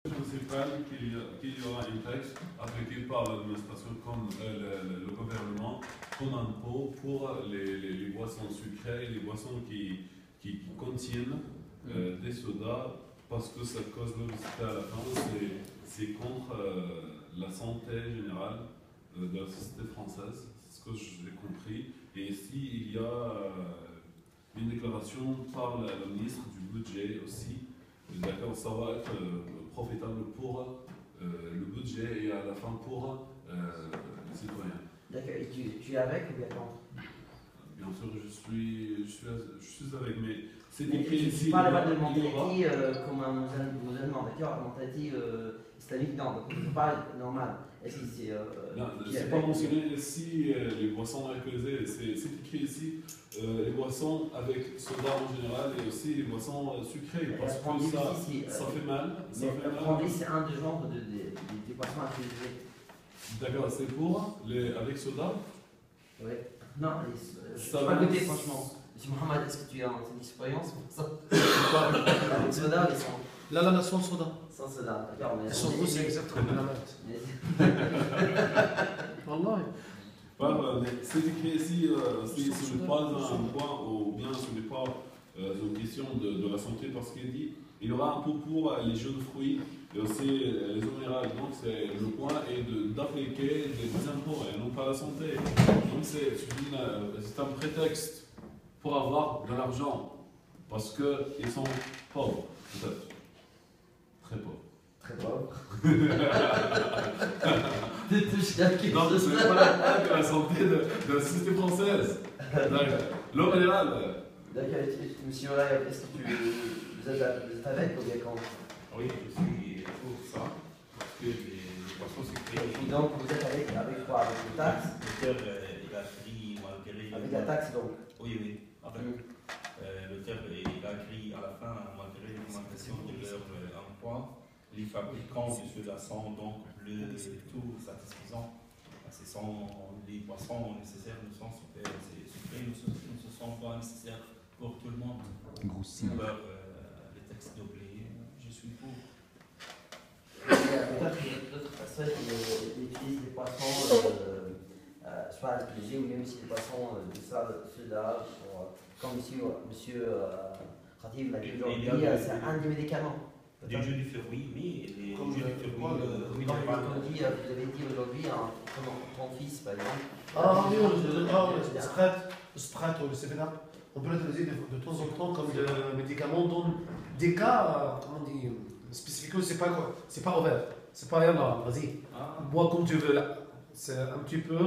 Principal qu'il y aura un texte appliqué par l'administration comme le gouvernement comme impôt pour les boissons sucrées et les boissons qui contiennent des sodas parce que ça cause l'obésité à la fin, c'est contre la santé générale de la société française, c'est ce que j'ai compris. Et ici, il y a une déclaration par la ministre du budget aussi. D'accord, ça va être profitable pour le budget et à la fin pour les citoyens. D'accord, et tu es avec ou bien contre? Bien sûr, je suis avec, mais c'est écrit ici. Tu parles pas de mentalité comme un musulman, d'accord? Mentalité islamique, non, donc tu parles normal. Est-ce que c'est. C'est pas mentionné ici les boissons alcoolisées, c'est écrit ici les boissons avec soda en général et aussi les boissons sucrées, parce que ça fait mal. Mais le brandy, c'est un des genres des boissons alcoolisées. D'accord, c'est pour avec soda? Oui. Non, je ne peux pas goûter franchement. Monsieur Mohamed, est-ce que tu as une expérience pour ça? Avec soda ou sans? Là, sans soda. Sans soda, d'accord. Ils sont tous exactement la même. Wallah. C'est écrit ici, si ce n'est pas un point ou bien ce n'est pas une question de la santé, parce qu'il dit il y aura un peu pour les jus de fruits et aussi les eaux minérales. Donc le point est d'appliquer des impôts et non pas la santé. Donc c'est un prétexte pour avoir de l'argent parce qu'ils sont pauvres, peut-être. Très pauvres. Très pauvre. Non, ce n'est pas la santé de la société française. L'eau minérale. D'accord, monsieur Olaï, est-ce que vous êtes avec ou bien contre? Oui, je suis pour ça, parce que les boissons sucrées. Et donc vous êtes avec quoi? Avec les taxes? L'auteur, il a écrit malgré. Avec la taxe donc? Oui. Avec, l'auteur, il a écrit à la fin, malgré l'augmentation de leur emploi, les fabricants de ceux-là sont donc plus tout satisfaisants. Ce sont les boissons nécessaires ne sont sucrées, ne sont pas nécessaires pour tout le monde. Alors, les textes doublés, je suis pour. Peut-être que d'autres personnes utilisent des poissons, soit alcoolisés ou même si des poissons de soda, comme monsieur Khatib l'a dit aujourd'hui, c'est un des médicaments. Des jus de fruits, oui, les jus de fruits. Vous avez dit aujourd'hui, ton fils par exemple. Le Sprite ou le 7-Up, on peut l'utiliser de temps en temps comme de médicament dans des cas, comment on dit, spécifiques, c'est pas quoi, c'est pas ouvert, c'est pas rien là, vas-y, bois comme tu veux là. C'est un petit peu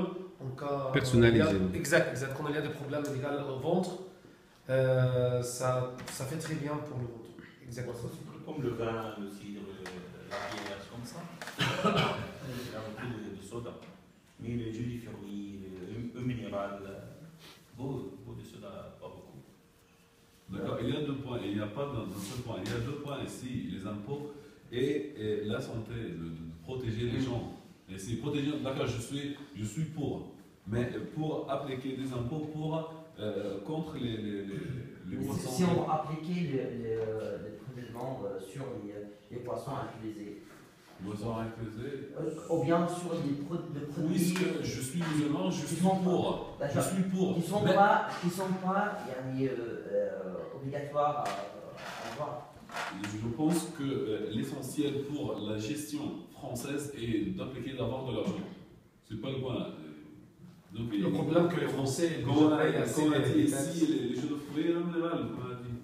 en cas personnalisé. Exact, quand il y a des problèmes médicaux au ventre, ça fait très bien pour le ventre. Exactement. Comme le vin, le cidre, la bière, comme ça. Il y a beaucoup de soda. Mais le jus de fruits, le minéral, beaucoup de soda, pas beaucoup. D'accord, il y a deux points. Il n'y a pas d'un seul point. Il y a deux points ici, les impôts et la santé, de protéger les gens. Et c'est protéger, d'accord, je suis pour. Mais pour appliquer des impôts contre les boissons. Si on appliquait les prélèvements sur les poissons alcoolisés. Boissons alcoolisées. Ou bien sur les produits. Puisque je suis musulman, je suis pour. Je suis pour. Qui ne sont pas obligatoires à avoir. Je pense que l'essentiel pour la gestion française est d'appliquer d'avoir de l'argent. C'est pas le point. Donc, le problème que les Français, comme on a dit ici, les jeux de fruits, comme on a dit.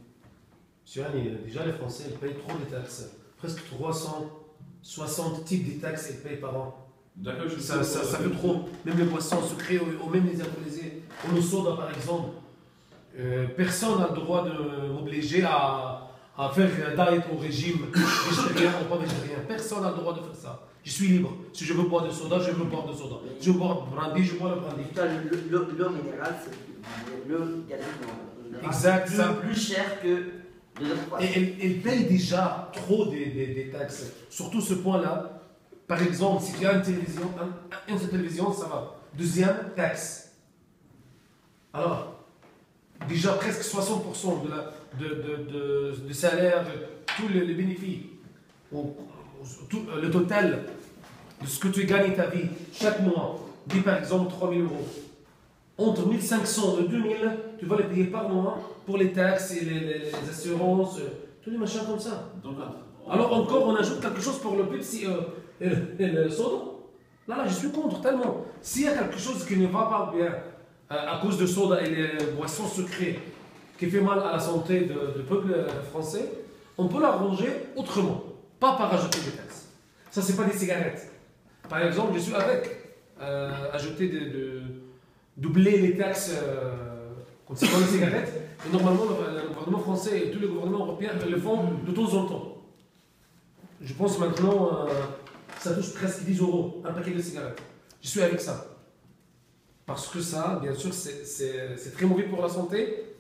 Monsieur Annie, déjà les Français ils payent trop de taxes. Presque 360 types de taxes ils payent par an. D'accord, ça fait trop. Même les boissons sucrées ou même les alcoolisés, ou le soda par exemple. Personne n'a le droit de m'obliger à faire un diet au régime végétarien ou pas végétarien. Personne n'a le droit de faire ça. Je suis libre. Si je veux boire de soda, je veux boire de soda. Si je veux boire de brandy, je bois le brandy. L'eau minérale, c'est l'eau exact, plus cher que de l'autre poisson. Et elle paye déjà trop des taxes. Surtout ce point-là. Par exemple, si tu as une télévision, ça va. Deuxième, taxe. Alors, déjà presque 60% de salaire, tous les bénéfices. le total de ce que tu gagnes ta vie chaque mois, dis par exemple 3 000 euros, entre 1 500 et 2 000, tu vas les payer par mois pour les taxes et les assurances, tous les machins comme ça. Donc, Alors encore, on ajoute quelque chose pour le Pepsi et le soda. Là, je suis contre tellement. S'il y a quelque chose qui ne va pas bien à cause de soda et les boissons sucrées qui fait mal à la santé du peuple français, on peut l'arranger autrement, pas par rajouter des taxes. Ça, c'est pas des cigarettes. Par exemple, je suis avec ajouter doubler les taxes concernant les cigarettes. Et normalement, le gouvernement français et tous les gouvernements européens le font de temps en temps. Je pense maintenant, ça touche presque 10 euros un paquet de cigarettes. Je suis avec ça. Parce que ça, bien sûr, c'est très mauvais pour la santé.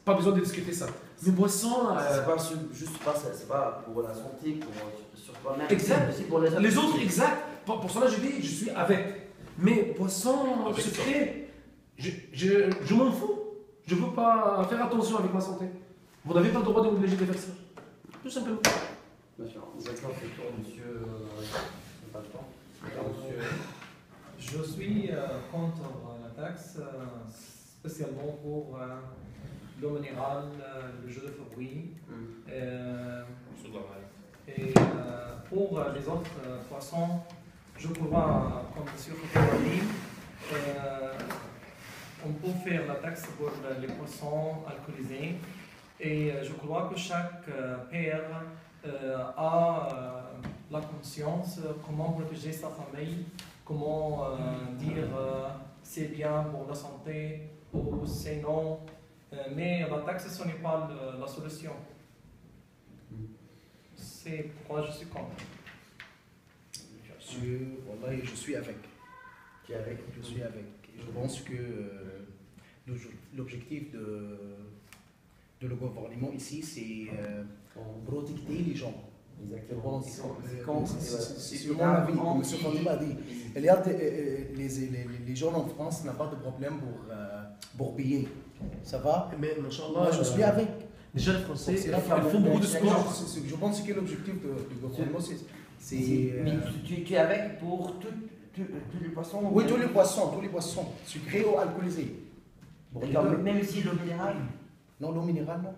Pas besoin de discuter ça. Les boissons. C'est pas juste pas, c'est pas pour la santé, sur toi-même. Exact. Aussi pour les autres, exact. Pour cela, je dis, je suis avec. Mais boissons sucrées, je m'en fous. Je veux pas faire attention avec ma santé. Vous n'avez pas le droit de m'obliger de faire ça. Tout simplement. Monsieur, d'accord, c'est toi, monsieur. C'est pas le temps. Monsieur. Je suis contre la taxe, spécialement pour l'eau minérale, le jus de fruits. Et pour les autres poissons, je crois, comme M. Foucault a dit, on peut faire la taxe pour les poissons alcoolisés. Et je crois que chaque père a la conscience comment protéger sa famille, comment dire c'est bien pour la santé ou c'est non. Mais la taxe, ce n'est pas la solution. C'est pourquoi je suis contre. Je suis avec. Tu es avec. Je suis avec. Je pense que l'objectif de le gouvernement ici, c'est protéger les gens. Exactement. C'est mon avis, comme M. Fatima a dit. Il y a les gens en France n'ont pas de problème pour payer. Ça va? Mais, Moi, je suis avec. Déjà, les Français, ils font beaucoup de sport. Je pense que l'objectif du gouvernement, c'est. Mais tu es avec pour tous les poissons? Oui, tous les poissons, sucrés ou alcoolisés. D'accord, même si l'eau minérale? Non, l'eau minérale, non.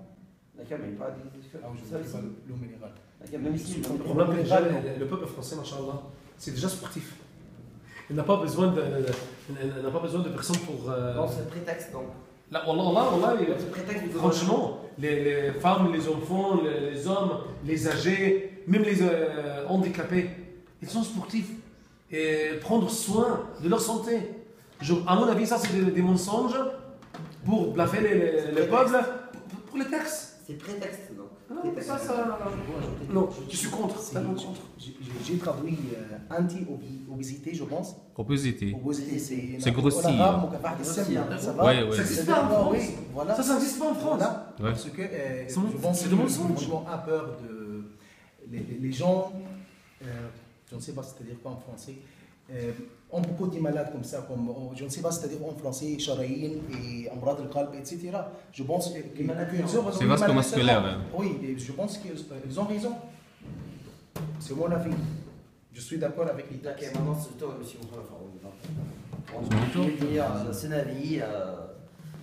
D'accord, mais pas l'eau minérale. D'accord, même si Le problème, déjà, le peuple français, machallah, c'est déjà sportif. Il n'a pas besoin de personnes pour. Non, c'est prétexte donc. Là, franchement, les femmes, les enfants, les hommes, les âgés, même les handicapés, ils sont sportifs et prendre soin de leur santé. À mon avis, ça, c'est des mensonges pour blaffer les peuples pour les taxes. C'est prétexte donc. Non, je suis contre. J'ai traduit anti-obésité, je pense. Obésité. C'est grossier. Ça va? Oui. Ça n'existe pas en France. Oui, voilà. Ça n'existe pas en France. Voilà. Ouais. Parce que C'est je pense de que le mensonge. gouvernement a peur de. Les gens, je ne sais pas c'est-à-dire quoi en français, ont beaucoup de malades comme ça, comme, je ne sais pas c'est-à-dire en français, charaïn et amrad al-qalb, etc. Je pense que C'est vasculomusculaire. Oui, et je pense qu'ils ont raison. C'est mon avis. Je suis d'accord avec les taxes. Ok, maintenant c'est toi, monsieur C'est mon tour. Je vais dire son avis,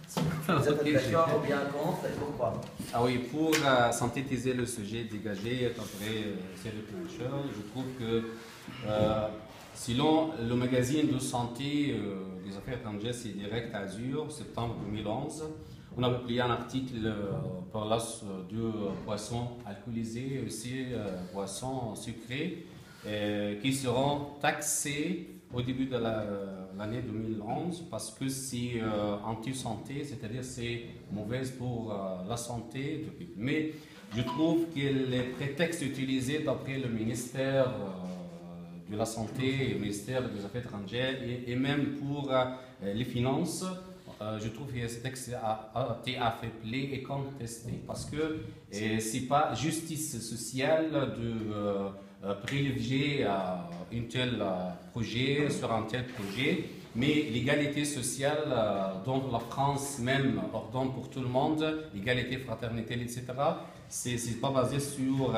si vous êtes d'accord ou bien contre, et pourquoi. Ah oui, pour synthétiser le sujet dégagé après Cyril Plancher, je trouve que selon le magazine de santé des affaires étrangères, c'est Direct Azur, septembre 2011, on a publié un article par là de boissons alcoolisées et aussi boissons sucrées qui seront taxées au début de l'année 2011 parce que c'est anti-santé, c'est-à-dire c'est mauvaise pour la santé. Mais je trouve que les prétextes utilisés d'après le ministère de la Santé et le ministère des Affaires étrangères et même pour les finances, je trouve que ce texte a été affaibli et contesté parce que ce n'est pas justice sociale de privilégier un tel projet sur un tel projet Mais l'égalité sociale dont la France même ordonne pour tout le monde, l'égalité, fraternité, etc., c'est pas basé sur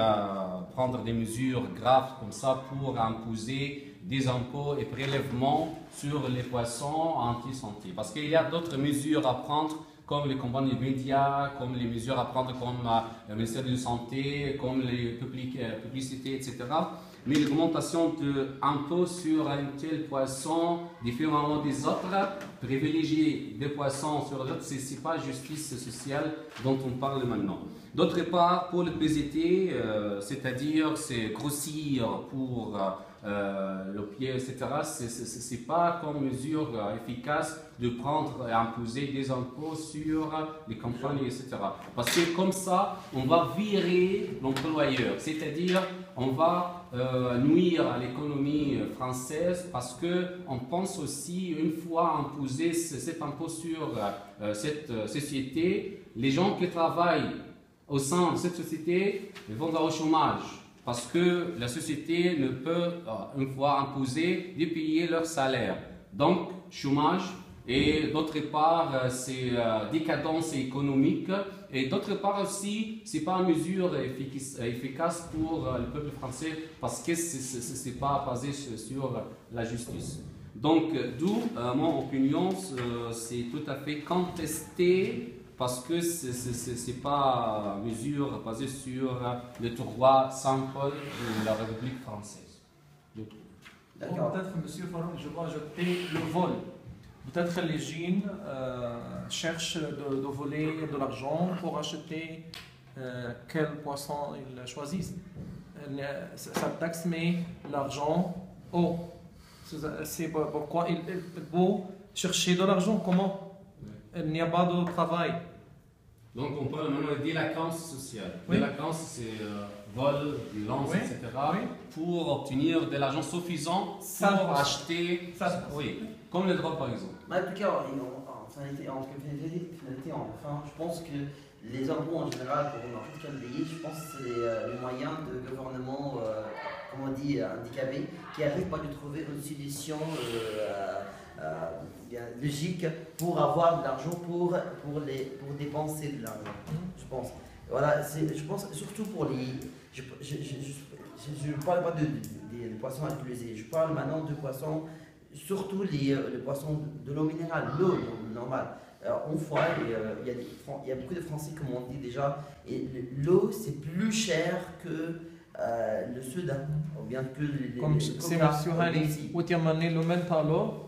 prendre des mesures graves comme ça pour imposer des impôts et prélèvements sur les poissons anti-santé. Parce qu'il y a d'autres mesures à prendre, comme les campagnes de médias, comme les mesures à prendre comme le ministère de la Santé, comme les publicités, etc. Mais l'augmentation d'impôts sur un tel poisson, différemment des autres, privilégier des poissons sur d'autres, ce n'est pas justice sociale dont on parle maintenant. D'autre part, pour le PZT, c'est-à-dire c'est grossir pour le pied, etc., ce n'est pas comme mesure efficace de prendre et imposer des impôts sur les campagnes, etc. Parce que comme ça, on va virer l'employeur, c'est-à-dire on va nuire à l'économie française parce qu'on pense aussi, une fois imposé cet impôt sur cette société, les gens qui travaillent au sein de cette société vont au chômage parce que la société ne peut, une fois imposée, payer leur salaire. Donc, chômage. Et d'autre part, c'est décadence économique. Et d'autre part aussi, ce n'est pas une mesure efficace pour le peuple français parce que ce n'est pas basé sur la justice. Donc, d'où mon opinion, c'est tout à fait contesté parce que ce n'est pas une mesure basée sur le droit simple de la République française. D'accord. Peut-être, M. Farouk, je dois ajouter le vol. Peut-être les jeans cherchent de voler de l'argent pour acheter quel poisson ils choisissent. Ça taxe met l'argent haut. C'est pourquoi il faut chercher de l'argent. Comment? Il n'y a pas de travail. Donc on parle maintenant de délinquance sociale. Oui. Délinquance, c'est vol, violence, oui. etc. Oui. Pour obtenir de l'argent suffisant pour acheter. Oui, comme le drogue par exemple. En tout cas, en finalité, enfin, je pense que les impôts en général, pour n'importe quel pays, je pense que c'est les moyens de gouvernement, comment on dit, handicapés, qui n'arrivent pas à trouver une solution logique pour avoir de l'argent, pour dépenser de l'argent, je pense. Voilà, je pense surtout pour les... Je ne parle pas des poissons utilisés, je parle maintenant de poissons, surtout les poissons de l'eau minérale, l'eau normale. Une fois, il y a beaucoup de Français, comme on dit déjà, et l'eau c'est plus cher que le Soudan, ou bien que comme c'est M. Hali, où tu as mené le mentalo,